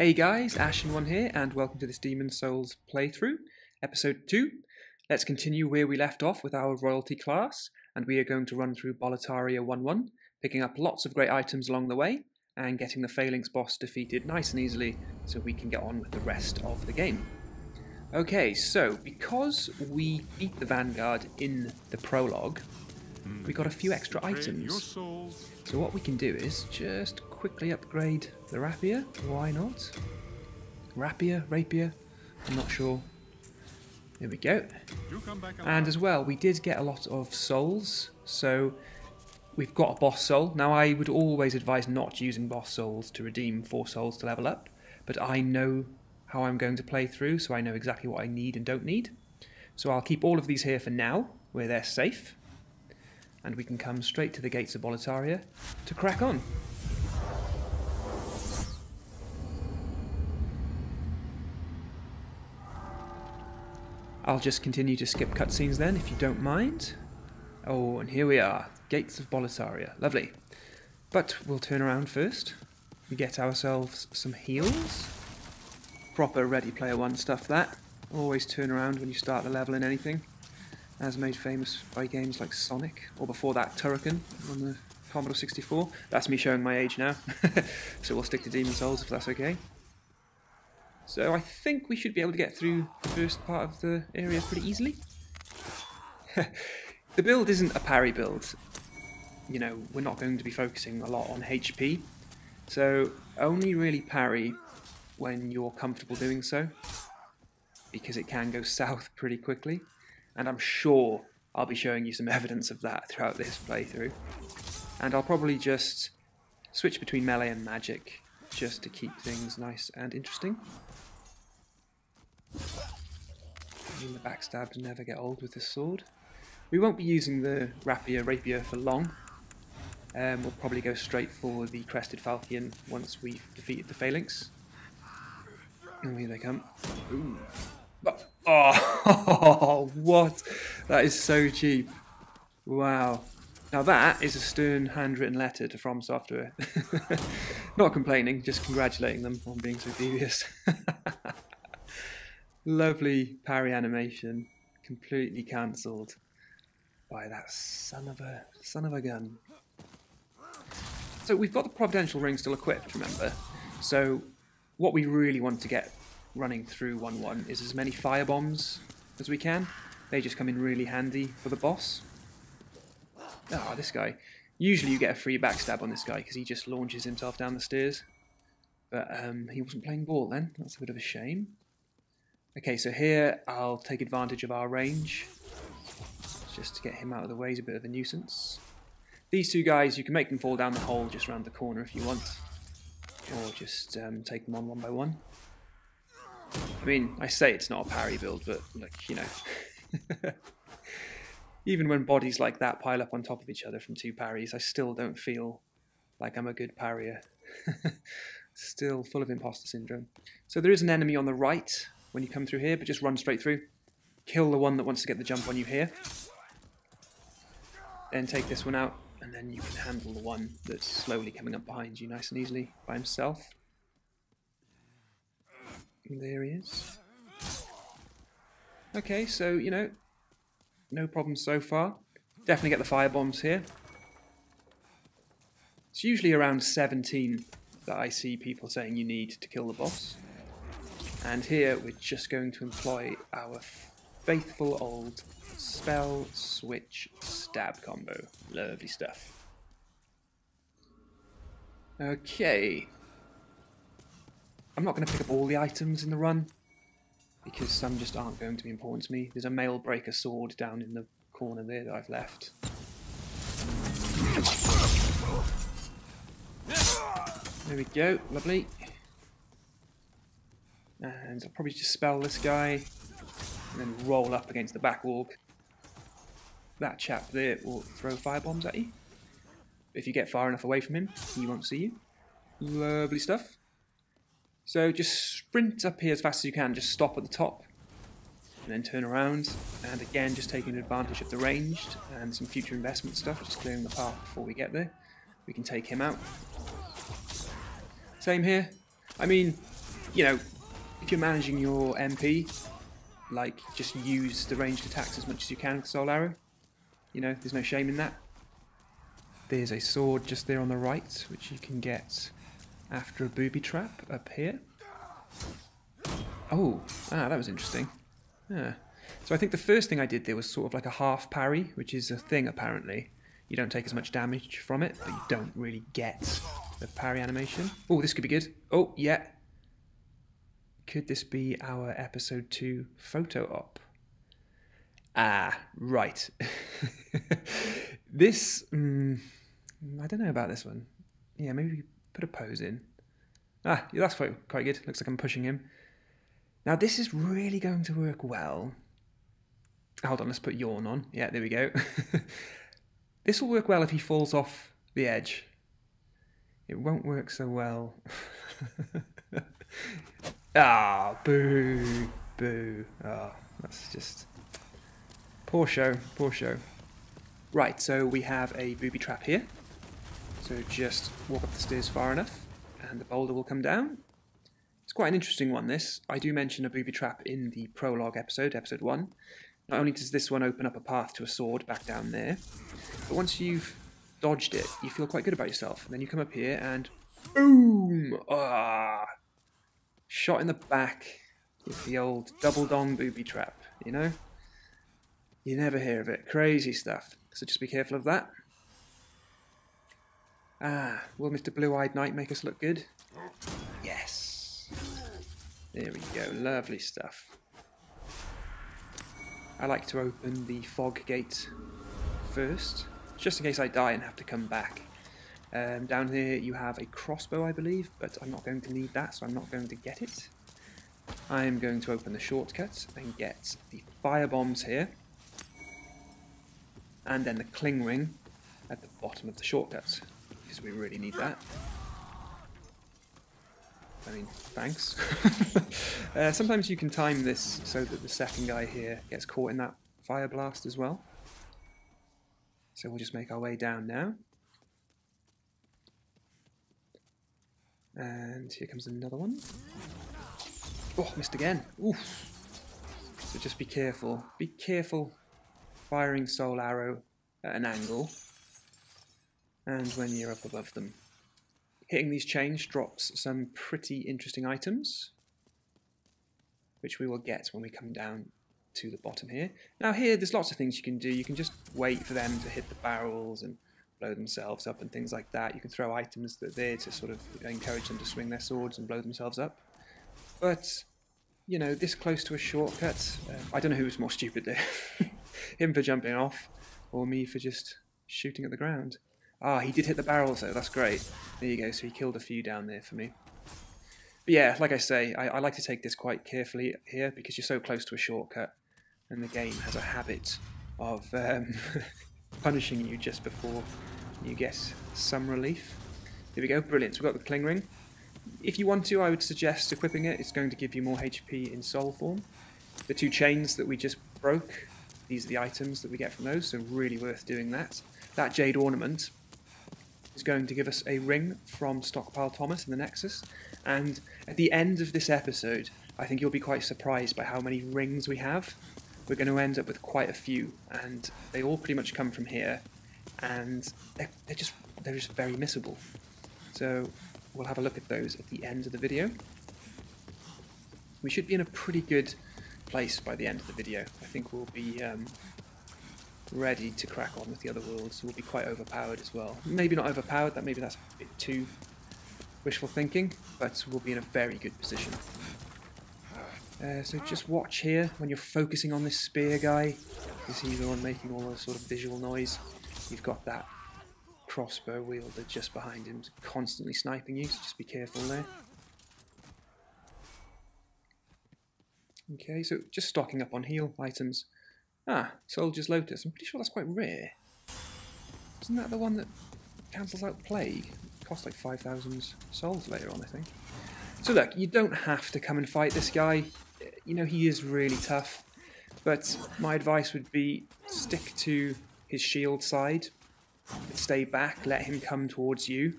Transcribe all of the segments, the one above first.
Hey guys, Ashen here, and welcome to this Demon's Souls playthrough, episode 2. Let's continue where we left off with our royalty class, and we are going to run through Boletaria 1-1, picking up lots of great items along the way, and getting the Phalanx boss defeated nice and easily, so we can get on with the rest of the game. Okay, so because we beat the Vanguard in the prologue, we got a few extra items. So what we can do is just quickly upgrade the rapier. Why not? Rapier, I'm not sure. There we go. And as well, we did get a lot of souls. So we've got a boss soul. Now I would always advise not using boss souls to redeem 4 souls to level up. But I know how I'm going to play through, so I know exactly what I need and don't need. So I'll keep all of these here for now, where they're safe. And we can come straight to the gates of Boletaria to crack on. I'll just continue to skip cutscenes then, if you don't mind. Oh, and here we are, gates of Boletaria. Lovely. But we'll turn around first. We get ourselves some heals. Proper Ready Player One stuff, that. Always turn around when you start the level in anything. As made famous by games like Sonic, or before that Turrican on the Commodore 64. That's me showing my age now, so we'll stick to Demon's Souls if that's okay. So I think we should be able to get through the first part of the area pretty easily. The build isn't a parry build. You know, we're not going to be focusing a lot on HP, so only really parry when you're comfortable doing so, because it can go south pretty quickly. And I'm sure I'll be showing you some evidence of that throughout this playthrough. And I'll probably just switch between melee and magic, just to keep things nice and interesting. I mean, the backstabs never get old with this sword. We won't be using the rapier for long. We'll probably go straight for the Crested Falchion once we've defeated the Phalanx. And here they come. Ooh. Oh, what? That is so cheap. Wow. Now that is a stern handwritten letter to From Software. Not complaining, just congratulating them on being so devious. Lovely parry animation, completely cancelled by that son of a gun. So we've got the Providential Ring still equipped, remember? So what we really want to get running through 1-1 is as many fire bombs as we can. They just come in really handy for the boss. Ah, this guy. Usually you get a free backstab on this guy because he just launches himself down the stairs. But he wasn't playing ball then. That's a bit of a shame. Okay, so here I'll take advantage of our range just to get him out of the way. He's a bit of a nuisance. These two guys, you can make them fall down the hole just around the corner if you want. Or just take them on one by one. I mean, I say it's not a parry build, but, like, you know. Even when bodies like that pile up on top of each other from 2 parries, I still don't feel like I'm a good parrier. Still full of imposter syndrome. So there is an enemy on the right when you come through here, but just run straight through. Kill the one that wants to get the jump on you here. Then take this one out, and then you can handle the one that's slowly coming up behind you nice and easily by himself. And there he is. Okay, so, you know, no problems so far. Definitely get the fire bombs here. It's usually around 17 that I see people saying you need to kill the boss. And here we're just going to employ our faithful old spell, switch, stab combo. Lovely stuff. Okay. I'm not going to pick up all the items in the run, because some just aren't going to be important to me. There's a Mail Breaker sword down in the corner there that I've left. There we go, lovely. And I'll probably just spell this guy, and then roll up against the back wall. That chap there will throw firebombs at you. If you get far enough away from him, he won't see you. Lovely stuff. So just sprint up here as fast as you can, just stop at the top, and then turn around, and again just taking advantage of the ranged and some future investment stuff, just clearing the path before we get there. We can take him out. Same here. I mean, you know, if you're managing your MP, like, just use the ranged attacks as much as you can with Soul Arrow. You know, there's no shame in that. There's a sword just there on the right, which you can get after a booby trap up here. Oh, that was interesting. Yeah. So I think the first thing I did there was sort of like a half parry, which is a thing apparently. You don't take as much damage from it, but you don't really get the parry animation. Oh, this could be good. Oh, yeah. Could this be our episode 2 photo op? Ah, right. This, I don't know about this one. Yeah, maybe put a pose in. Ah, yeah, that's quite good. Looks like I'm pushing him. Now this is really going to work well. Hold on, let's put yawn on. Yeah, there we go. This will work well if he falls off the edge. It won't work so well. Ah, boo, boo. Ah, that's just... Poor show, poor show. Right, so we have a booby trap here. So just walk up the stairs far enough and the boulder will come down. It's quite an interesting one, this. I do mention a booby trap in the prologue episode, episode 1. Not only does this one open up a path to a sword back down there, but once you've dodged it, you feel quite good about yourself. And then you come up here and boom! Ah! Shot in the back with the old double dong booby trap, you know? You never hear of it. Crazy stuff. So just be careful of that. Ah, will Mr. Blue-Eyed Knight make us look good? Yes. There we go. Lovely stuff. I like to open the fog gate first, just in case I die and have to come back. Down here you have a crossbow, I believe, but I'm not going to need that, so I'm not going to get it. I'm going to open the shortcut and get the fire bombs here, and then the cling ring at the bottom of the shortcut, because we really need that. I mean, thanks. Sometimes you can time this so that the second guy here gets caught in that fire blast as well. So we'll just make our way down now. And here comes another one. Oh, missed again. Oof. So just be careful. Be careful firing Soul Arrow at an angle. And when you're up above them. Hitting these chains drops some pretty interesting items, which we will get when we come down to the bottom here. Now here, there's lots of things you can do. You can just wait for them to hit the barrels and blow themselves up and things like that. You can throw items that are there to sort of encourage them to swing their swords and blow themselves up. But, you know, this close to a shortcut, I don't know who was more stupid there. Him for jumping off, or me for just shooting at the ground. Ah, he did hit the barrels though, that's great. There you go, so he killed a few down there for me. But yeah, like I say, I like to take this quite carefully here because you're so close to a shortcut and the game has a habit of punishing you just before you get some relief. There we go, brilliant, so we've got the cling ring. If you want to, I would suggest equipping it. It's going to give you more HP in soul form. The 2 chains that we just broke, these are the items that we get from those, so really worth doing that. That jade ornament is going to give us a ring from Stockpile Thomas in the Nexus, and at the end of this episode I think you'll be quite surprised by how many rings we have. We're going to end up with quite a few, and they all pretty much come from here, and they're just very missable. So we'll have a look at those at the end of the video. We should be in a pretty good place by the end of the video. I think we'll be ready to crack on with the other worlds. We'll be quite overpowered as well. Maybe not overpowered, maybe that's a bit too wishful thinking, but we'll be in a very good position. So just watch here when you're focusing on this spear guy, because he's the one making all the sort of visual noise. You've got that crossbow wielder just behind him, constantly sniping you, so just be careful there. Okay, so just stocking up on heal items. Ah, Soldier's Lotus. I'm pretty sure that's quite rare. Isn't that the one that cancels out Plague? It costs like 5,000 souls later on, I think. So look, you don't have to come and fight this guy. You know, he is really tough. But my advice would be stick to his shield side. Stay back, let him come towards you.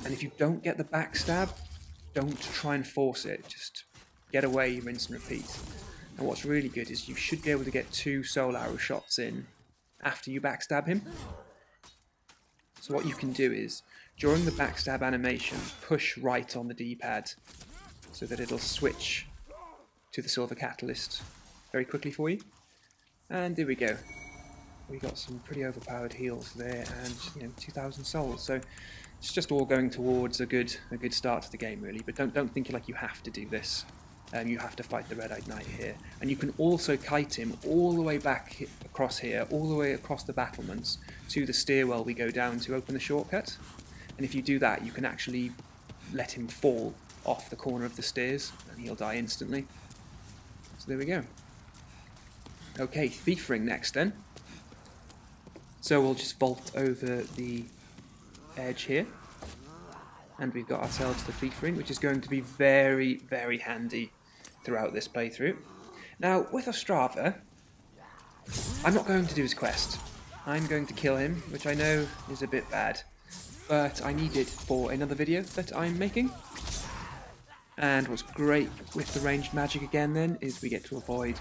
And if you don't get the backstab, don't try and force it. Just get away, rinse and repeat. And what's really good is you should be able to get 2 soul arrow shots in after you backstab him. So what you can do is, during the backstab animation, push right on the D-pad so that it'll switch to the silver catalyst very quickly for you. And there we go. We got some pretty overpowered heals there, and 2,000 souls. So it's just all going towards a good start to the game, really. But don't think like you have to do this. You have to fight the Red-Eyed Knight here, and you can also kite him all the way back across here, all the way across the battlements to the stairwell we go down to open the shortcut. And if you do that, you can actually let him fall off the corner of the stairs, and he'll die instantly. So there we go. Okay, Thief Ring next then. So we'll just vault over the edge here, and we've got ourselves the Thief Ring, which is going to be very, very handy throughout this playthrough. Now, with Ostrava, I'm not going to do his quest. I'm going to kill him, which I know is a bit bad, but I need it for another video that I'm making. And what's great with the ranged magic again then is we get to avoid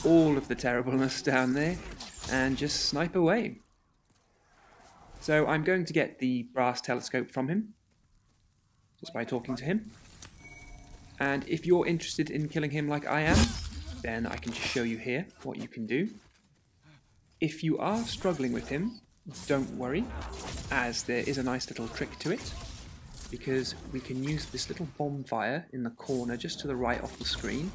all of the terribleness down there and just snipe away. So I'm going to get the brass telescope from him, just by talking to him. And if you're interested in killing him like I am, then I can just show you here what you can do. If you are struggling with him, don't worry, as there is a nice little trick to it, because we can use this little bonfire in the corner just to the right of the screen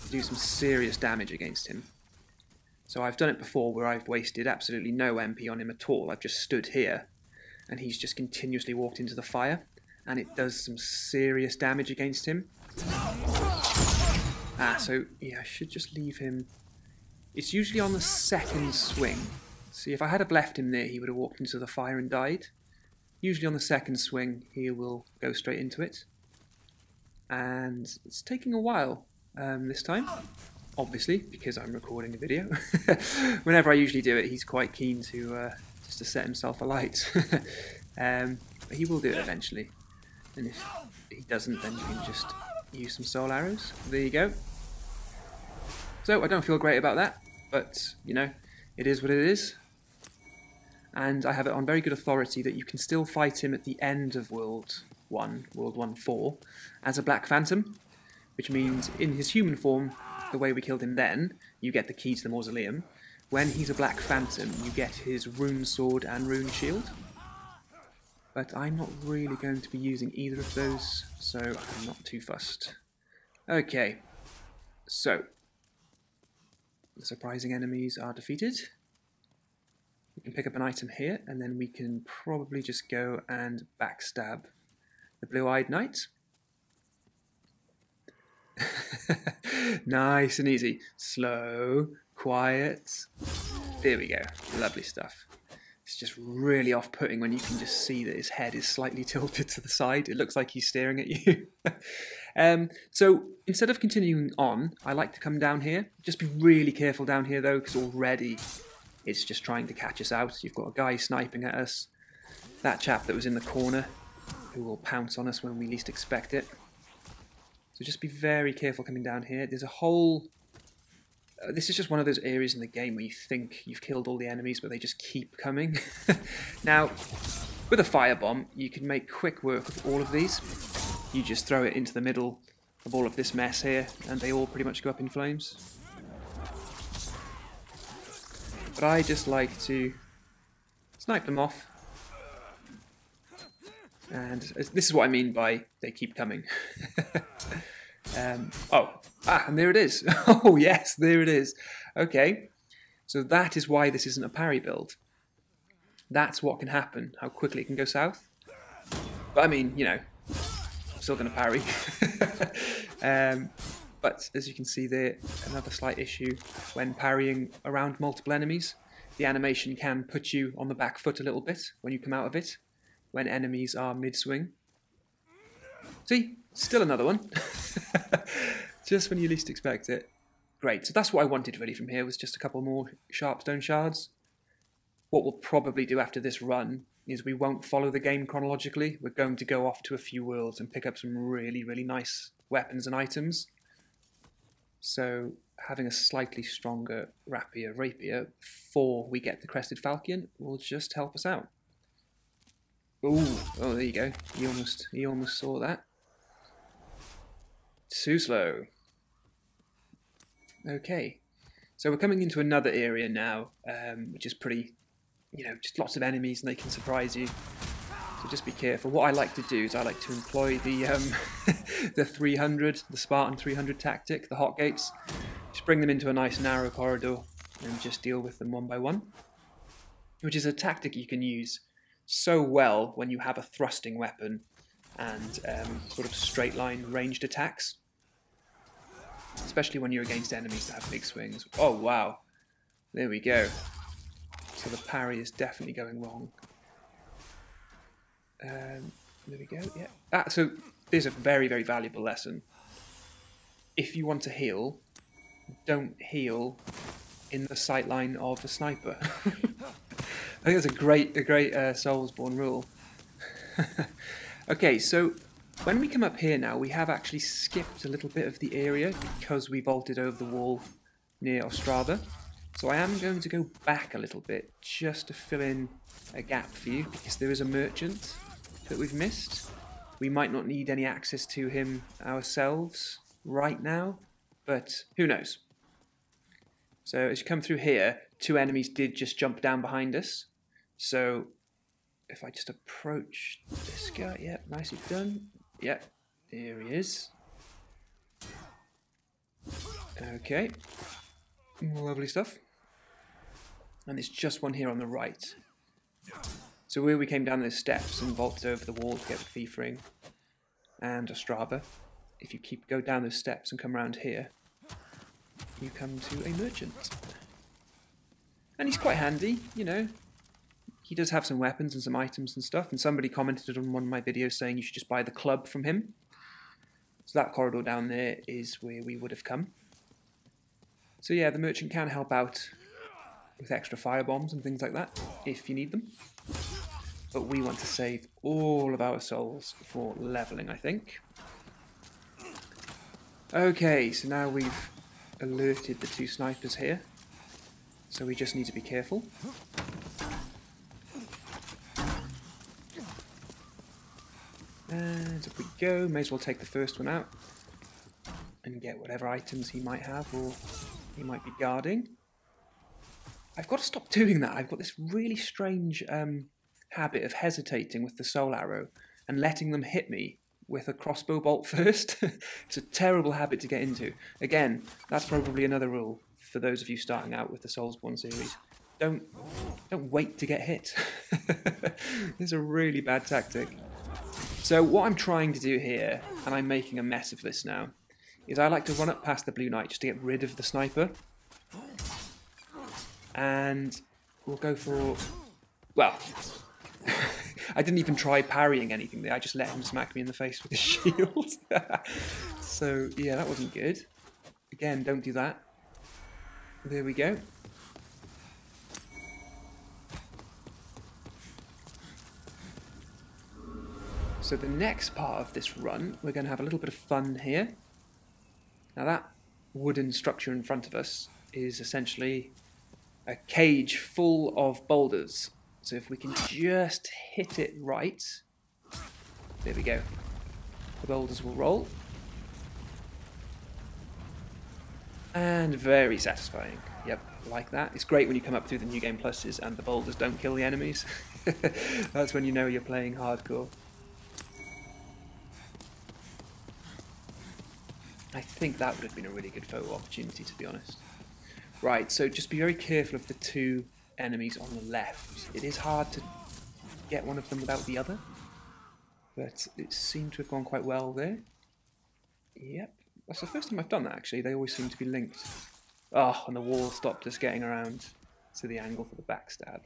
to do some serious damage against him. So I've done it before where I've wasted absolutely no MP on him at all. I've just stood here and he's just continuously walked into the fire, and it does some serious damage against him. So yeah, I should just leave him. It's usually on the second swing. See, if I had have left him there, he would have walked into the fire and died. Usually on the second swing, he will go straight into it. And it's taking a while this time, obviously, because I'm recording a video. Whenever I usually do it, he's quite keen to just to set himself alight. But he will do it eventually. And if he doesn't, then you can just use some soul arrows. There you go. So I don't feel great about that, but it is what it is. And I have it on very good authority that you can still fight him at the end of World 1.4, as a Black Phantom, which means in his human form, the way we killed him then, you get the key to the mausoleum. When he's a Black Phantom, you get his rune sword and rune shield. But I'm not really going to be using either of those, so I'm not too fussed. Okay, so the surprising enemies are defeated. We can pick up an item here, and then we can probably just go and backstab the Blue-Eyed Knight. Nice and easy. Slow, quiet. There we go. Lovely stuff. It's just really off-putting when you can just see that his head is slightly tilted to the side. It looks like he's staring at you. So instead of continuing on, I like to come down here. Just be really careful down here though, because already it's just trying to catch us out. You've got a guy sniping at us. That chap that was in the corner who will pounce on us when we least expect it. So just be very careful coming down here. There's a whole... this is just one of those areas in the game where you think you've killed all the enemies, but they just keep coming. Now, with a firebomb, you can make quick work of all of these. You just throw it into the middle of all of this mess here, and they all pretty much go up in flames. But I just like to snipe them off. And this is what I mean by they keep coming. And there it is. Oh yes, there it is. Okay, so that is why this isn't a parry build. That's what can happen, how quickly it can go south. But I mean, I'm still going to parry. But as you can see there, another slight issue when parrying around multiple enemies. The animation can put you on the back foot a little bit when you come out of it, when enemies are mid-swing. See? Still another one. Just when you least expect it. Great, so that's what I wanted really from here, was just a couple more sharp stone shards. What we'll probably do after this run is we won't follow the game chronologically. We're going to go off to a few worlds and pick up some really, really nice weapons and items. So having a slightly stronger rapier before we get the Crested Falcon will just help us out. Ooh, oh, there you go. He almost saw that. Too slow. Okay, so we're coming into another area now, which is pretty, just lots of enemies and they can surprise you. So just be careful. What I like to do is I like to employ the the 300, the Spartan 300 tactic, the hot gates. Just bring them into a nice narrow corridor and just deal with them one by one, which is a tactic you can use so well when you have a thrusting weapon and sort of straight line ranged attacks, especially when you're against enemies that have big swings. Oh wow, there we go. So the parry is definitely going wrong. There we go, yeah. So there's a very, very valuable lesson. If you want to heal, don't heal in the sight line of a sniper. I think that's a great Soulsborne rule. Okay, so when we come up here now, we have actually skipped a little bit of the area because we vaulted over the wall near Ostrava. So I am going to go back a little bit just to fill in a gap for you, because there is a merchant that we've missed. We might not need any access to him ourselves right now, but who knows. So as you come through here, 2 enemies did just jump down behind us. So if I just approach this guy, yep, nicely done. Yep, there he is. Okay, lovely stuff. And there's just one here on the right. So where we came down those steps and vaulted over the wall to get the thief ring and Ostrava, if you go down those steps and come around here, you come to a merchant. And he's quite handy, He does have some weapons and some items and stuff, and somebody commented on one of my videos saying you should just buy the club from him. So that corridor down there is where we would have come. So yeah, the merchant can help out with extra firebombs and things like that, if you need them. But we want to save all of our souls for leveling, I think. Okay, so now we've alerted the 2 snipers here. So we just need to be careful. And if we go, may as well take the first one out and get whatever items he might have or he might be guarding. I've got to stop doing that. I've got this really strange habit of hesitating with the soul arrow and letting them hit me with a crossbow bolt first. It's a terrible habit to get into. Again, that's probably another rule for those of you starting out with the Soulsborne series. Don't wait to get hit. It's a really bad tactic. So what I'm trying to do here, and I'm making a mess of this now, is I like to run up past the Blue Knight just to get rid of the sniper. And we'll go for... Well, I didn't even try parrying anything there. I just let him smack me in the face with his shield. So, yeah, that wasn't good. Again, don't do that. There we go. So the next part of this run, we're going to have a little bit of fun here. Now that wooden structure in front of us is essentially a cage full of boulders. So if we can just hit it right, there we go. The boulders will roll. And very satisfying. Yep, like that. It's great when you come up through the New Game Pluses and the boulders don't kill the enemies. That's when you know you're playing hardcore. I think that would have been a really good photo opportunity, to be honest. Right, so just be very careful of the 2 enemies on the left. It is hard to get one of them without the other, but it seemed to have gone quite well there. Yep, that's the first time I've done that, actually. They always seem to be linked. Oh, and the wall stopped us getting around to the angle for the backstab.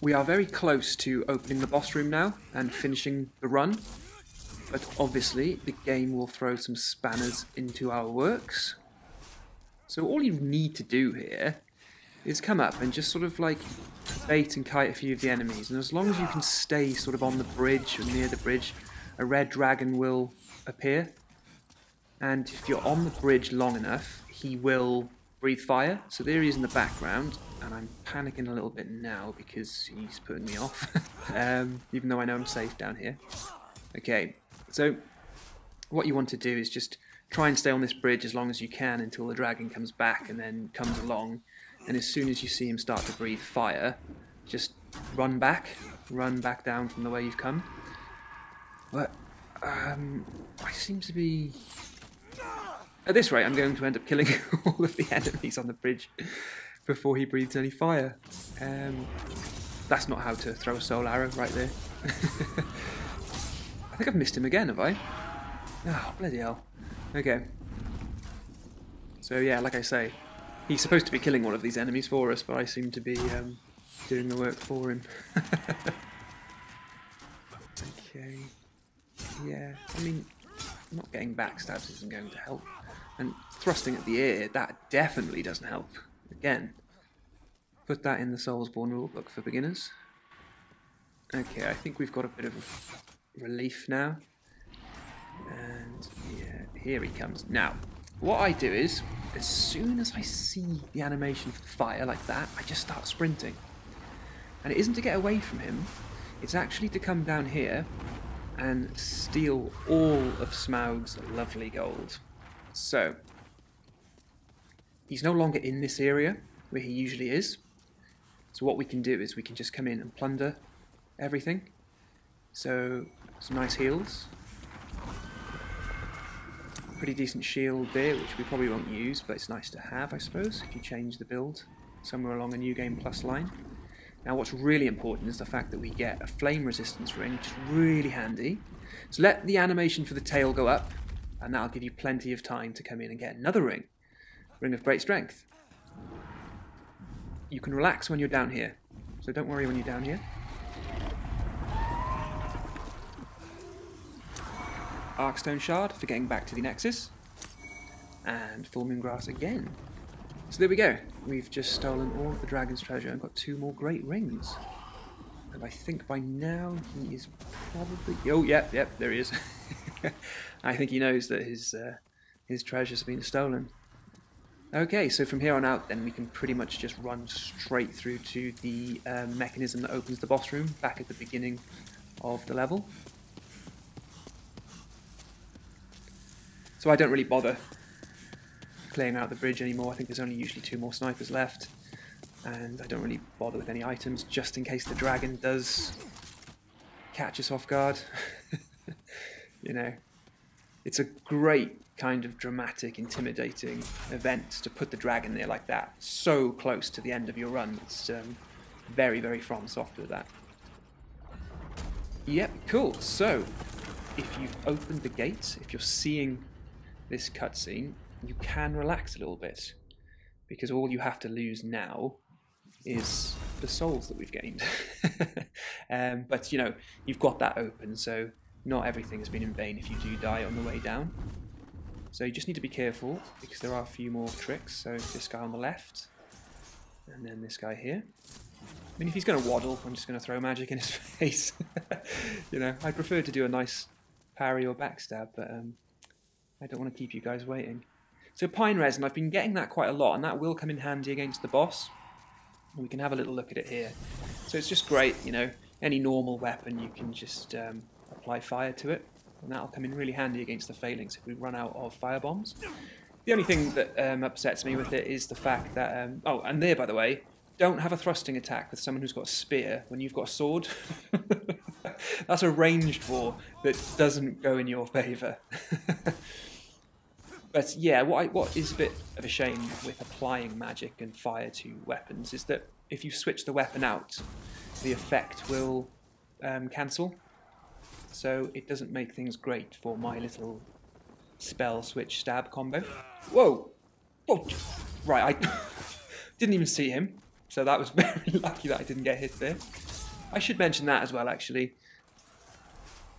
We are very close to opening the boss room now and finishing the run. But obviously, the game will throw some spanners into our works. So all you need to do here is come up and just sort of like bait and kite a few of the enemies, and as long as you can stay sort of on the bridge or near the bridge, a red dragon will appear. And if you're on the bridge long enough, he will breathe fire. So there he is in the background, and I'm panicking a little bit now because he's putting me off, even though I know I'm safe down here. Okay, so what you want to do is just try and stay on this bridge as long as you can until the dragon comes back and then comes along. And as soon as you see him start to breathe fire, just run back down from the way you've come. But I seem to be... At this rate, I'm going to end up killing all of the enemies on the bridge before he breathes any fire. That's not how to throw a soul arrow right there. I think I've missed him again, have I? Oh, bloody hell. Okay. So yeah, like I say, he's supposed to be killing one of these enemies for us, but I seem to be doing the work for him. Okay. Yeah, I mean, not getting backstabs isn't going to help. And thrusting at the air, that definitely doesn't help. Again, put that in the Soulsborne rulebook for beginners. Okay, I think we've got a bit of relief now. And yeah, here he comes. Now, what I do is, as soon as I see the animation for the fire like that, I just start sprinting. And it isn't to get away from him, it's actually to come down here and steal all of Smaug's lovely gold. So, he's no longer in this area where he usually is. So what we can do is we can just come in and plunder everything. So, some nice heals. Pretty decent shield there, which we probably won't use, but it's nice to have, I suppose, if you change the build somewhere along a New Game Plus line. Now what's really important is the fact that we get a flame resistance ring, which is really handy. So let the animation for the tail go up, and that'll give you plenty of time to come in and get another ring. Ring of Great Strength. You can relax when you're down here, so don't worry when you're down here. Arkstone Shard for getting back to the Nexus. And Full Moon Grass again. So there we go. We've just stolen all of the dragon's treasure and got 2 more great rings. And I think by now he is probably... Oh, yep, there he is. I think he knows that his treasure's been stolen. Okay, so from here on out then we can pretty much just run straight through to the mechanism that opens the boss room back at the beginning of the level. So I don't really bother clearing out the bridge anymore. I think there's only usually 2 more snipers left. And I don't really bother with any items, just in case the dragon does catch us off guard. You know, it's a great kind of dramatic, intimidating event to put the dragon there like that, so close to the end of your run. It's very, very FromSoft with that. Yep, cool. So, if you've opened the gate, if you're seeing this cutscene, you can relax a little bit, because all you have to lose now is the souls that we've gained. But you know, you've got that open, so not everything has been in vain if you do die on the way down. So you just need to be careful, because there are a few more tricks. So this guy on the left, and then this guy here. I mean, if he's going to waddle, I'm just going to throw magic in his face. You know, I prefer to do a nice parry or backstab, but I don't want to keep you guys waiting. So pine resin, I've been getting that quite a lot, and that will come in handy against the boss. And we can have a little look at it here. So it's just great, you know, any normal weapon you can just apply fire to it, and that'll come in really handy against the phalanx if we run out of fire bombs. The only thing that upsets me with it is the fact that... oh, and there, by the way, don't have a thrusting attack with someone who's got a spear when you've got a sword. That's a ranged war that doesn't go in your favour. But yeah, what is a bit of a shame with applying magic and fire to weapons is that if you switch the weapon out, the effect will cancel. So it doesn't make things great for my little spell switch stab combo. Whoa! Whoa! Right, I didn't even see him, so that was very lucky that I didn't get hit there. I should mention that as well, actually.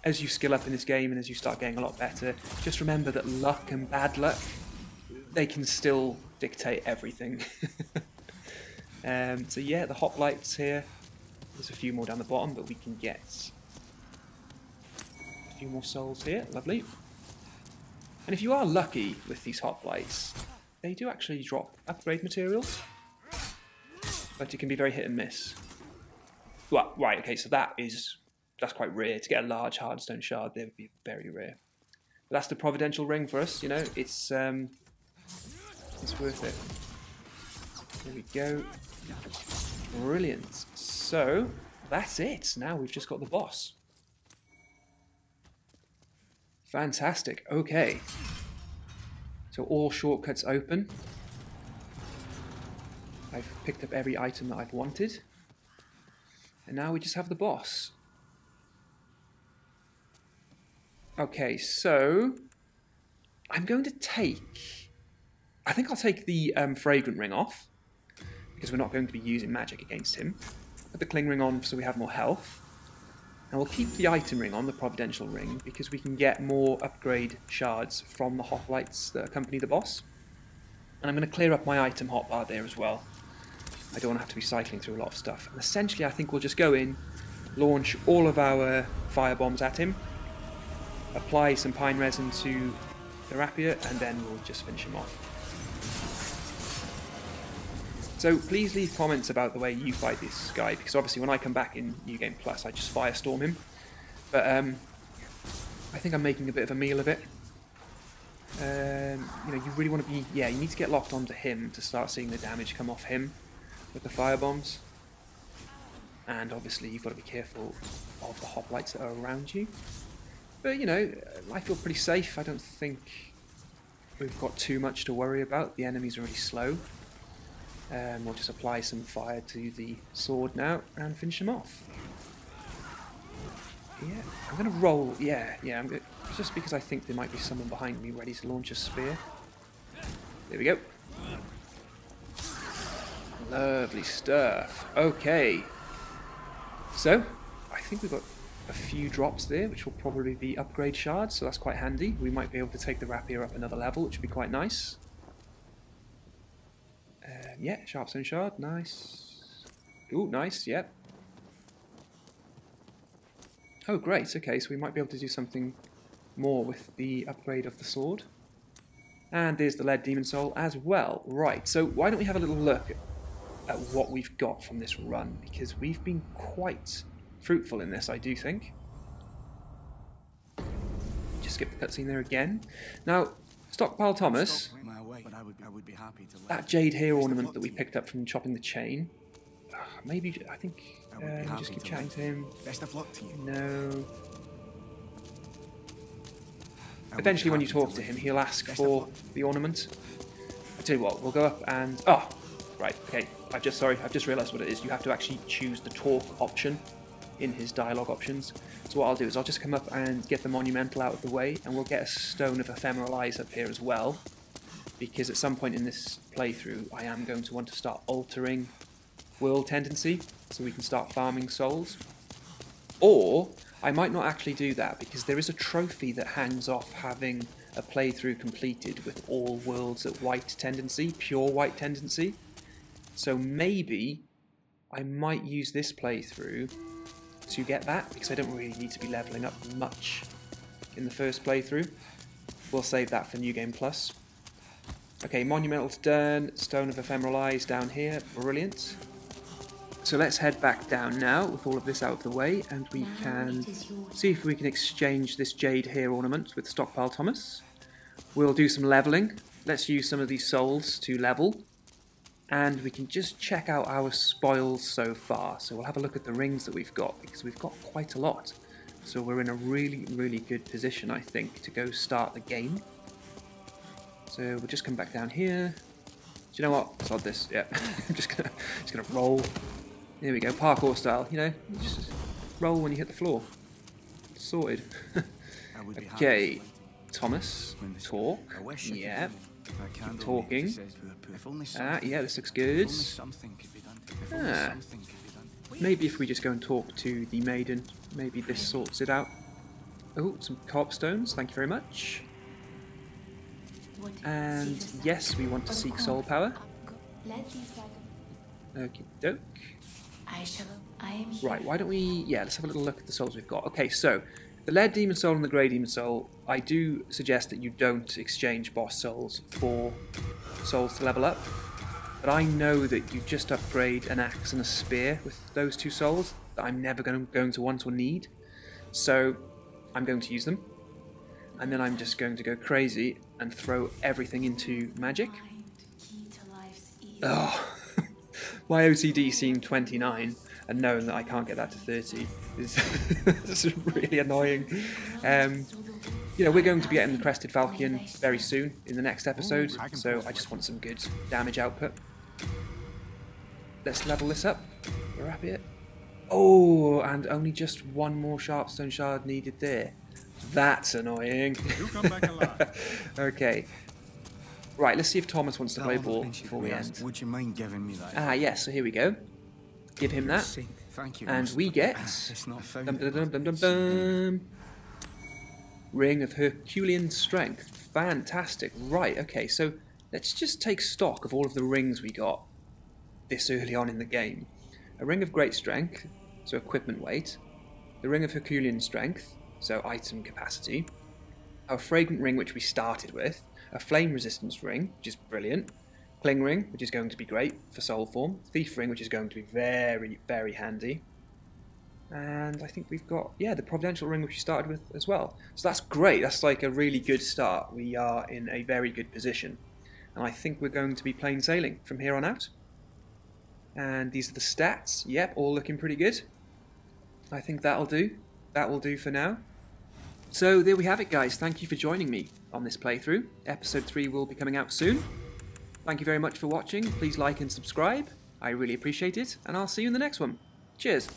As you skill up in this game and as you start getting a lot better, just remember that luck and bad luck, they can still dictate everything. So yeah, the hoplites here, There's a few more down the bottom, but we can get a few more souls here. Lovely. And if you are lucky with these hoplites, they do actually drop upgrade materials, but it can be very hit and miss. Well, right, okay, so that's quite rare. To get a large hardstone shard, they would be very rare. But that's the providential ring for us, you know. It's worth it. There we go. Brilliant. So that's it. Now we've just got the boss. Fantastic. Okay. So all shortcuts open. I've picked up every item that I've wanted. And now we just have the boss. Okay, so I'm going to take... I think I'll take the fragrant ring off, because we're not going to be using magic against him. Put the cling ring on so we have more health. And we'll keep the item ring on, the providential ring, because we can get more upgrade shards from the hoplites that accompany the boss. And I'm going to clear up my item hotbar there as well. I don't want to have to be cycling through a lot of stuff. And essentially I think we'll just go in, launch all of our fire bombs at him, apply some pine resin to the rapier, and then we'll just finish him off. So please leave comments about the way you fight this guy, because obviously when I come back in New Game Plus I just firestorm him. But I think I'm making a bit of a meal of it. You know, you really want to be... Yeah, you need to get locked onto him to start seeing the damage come off him with the fire bombs. And obviously you've got to be careful of the hoplites that are around you. But, you know, I feel pretty safe. I don't think we've got too much to worry about. The enemies are really slow. We'll just apply some fire to the sword now and finish him off. Yeah, I'm going to roll. Yeah, just because I think there might be someone behind me ready to launch a spear. There we go. Lovely stuff. Okay. So, I think we've got a few drops there, which will probably be upgrade shards, so that's quite handy. We might be able to take the rapier up another level, which would be quite nice. Yeah, sharpstone shard, nice. Ooh, nice, yep. Oh, great, okay, so we might be able to do something more with the upgrade of the sword. And there's the lead demon soul as well. Right, so why don't we have a little look at what we've got from this run, because we've been quite fruitful in this, I do think. Just skip the cutscene there again. Now, Stockpile Thomas, that jade hair ornament that we picked up from chopping the chain, maybe, I think, just keep chatting to him. Best of luck to you. No. Eventually when you talk to him, he'll ask for the ornament. I'll tell you what, we'll go up and... Oh, right, okay, I've just realised what it is. You have to actually choose the talk option in his dialogue options. So what I'll do is I'll just come up and get the monumental out of the way, and we'll get a stone of ephemeral eyes up here as well, because at some point in this playthrough I am going to want to start altering world tendency so we can start farming souls. Or I might not actually do that, because there is a trophy that hangs off having a playthrough completed with all worlds at white tendency, pure white tendency. So maybe I might use this playthrough to get that, because I don't really need to be leveling up much in the first playthrough. We'll save that for New Game Plus. Okay, monumental's done, stone of ephemeral eyes down here, brilliant. So let's head back down now with all of this out of the way, and we can see if we can exchange this jade hair ornament with Stockpile Thomas. We'll do some leveling. Let's use some of these souls to level. And we can just check out our spoils so far. So we'll have a look at the rings that we've got, because we've got quite a lot. So we're in a really, really good position, I think, to go start the game. So we'll just come back down here. Do you know what? Sod this. Yeah, I'm just gonna roll. There we go, parkour style. You know, just roll when you hit the floor. Sorted. Okay, Thomas, talk. Yeah. Keep talking. Yeah, this looks good. Maybe if we just go and talk to the maiden, maybe this sorts it out. Oh, some cobstones, thank you very much. And yes, we want to seek soul power. Okie doke. Right, why don't we... Yeah, let's have a little look at the souls we've got. Okay, so the Lead Demon Soul and the Grey Demon Soul, I do suggest that you don't exchange boss souls for souls to level up. But I know that you just upgrade an axe and a spear with those two souls that I'm never going to want or need. So I'm going to use them. And then I'm just going to go crazy and throw everything into magic. Oh, my OCD seeing 29 and knowing that I can't get that to 30 is really annoying. You know, we're going to be getting the Crested Falcon very soon in the next episode, so I just want some good damage output. Let's level this up. We're happy it. Oh, and only just one more Sharpstone Shard needed there. That's annoying. You come back alive. Okay. Right, let's see if Thomas wants to play ball before we end. Would you mind giving me that? Ah, yes, so here we go. Give him that. Thank you. And we get... It's not found. Dum, dum, dum, dum, dum, dum. Ring of Herculean Strength. Fantastic. Right, okay, so let's just take stock of all of the rings we got this early on in the game. A Ring of Great Strength, so equipment weight. The Ring of Herculean Strength, so item capacity. Our Fragrant Ring, which we started with. A Flame Resistance Ring, which is brilliant. Cling Ring, which is going to be great for soul form. Thief Ring, which is going to be very, very handy. And I think we've got, yeah, the Providential Ring, which we started with as well. So that's great. That's like a really good start. We are in a very good position. And I think we're going to be plain sailing from here on out. And these are the stats. Yep, all looking pretty good. I think that'll do. That will do for now. So there we have it, guys. Thank you for joining me on this playthrough. Episode 3 will be coming out soon. Thank you very much for watching. Please like and subscribe. I really appreciate it. And I'll see you in the next one. Cheers.